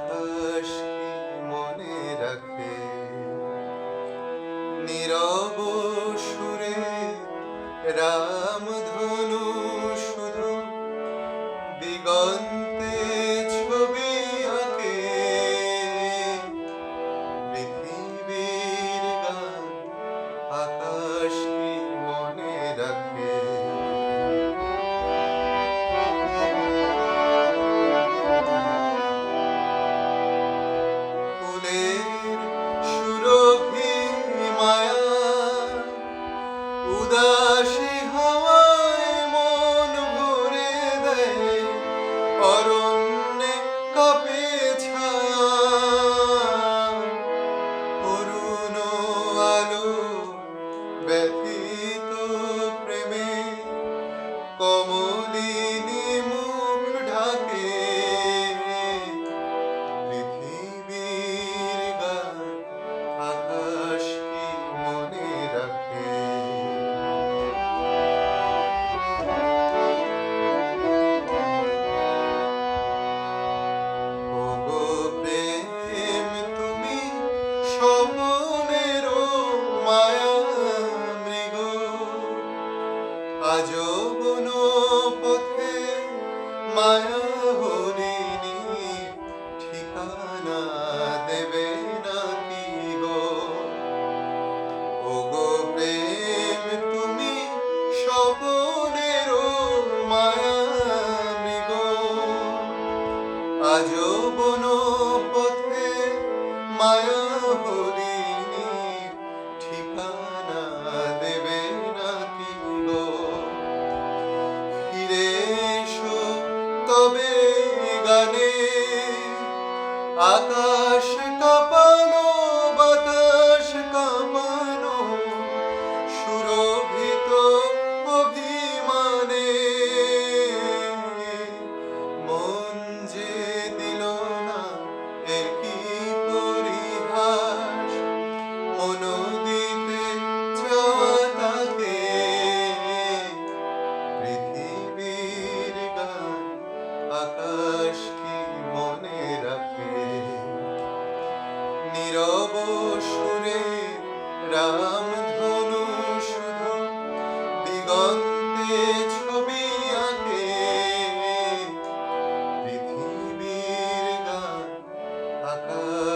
আকাশ কি মনে রাখে নীরব সুরে রামধনু শুধু দিগন্তে ছবি আঁকে পৃথিবীর গান আকাশ কি মনে রাখে ফুলের সুরভি মায়া উদাসী হাওয়ায় মন ভরে দেয় অরণ্যে কাঁপে ছায়া অরুণ আলো ব্যথিত প্রেমে কমলিনী মুখ ঢাকে পৃথিবীর গান আকাশ কি মনে রাখে ওগো প্রেম তুমি স্বপনের মায়া মৃগ আজও বন পথে মায়া হরিণী ঠিকানা দেবে নাকি গো ওগো প্রেম তুমি স্বপনের মায়া মৃগ আজও বন পথে মায়া হরিণী ঠিকানা দেবে নাকি গো ফিরে এসো তবে গানে আকাশ কাঁপানো বাতাস কাঁপানো সুরভিত অভিমানে মন যে দিল না একই পরিহাস মন দিতে চাওয়া তাকে পৃথিবীর গান আকাশ কি মনে রাখে নীরব সুরে রামধনু শুধু দিগন্তে ছবি আঁকে পৃথিবীর গান আকাশ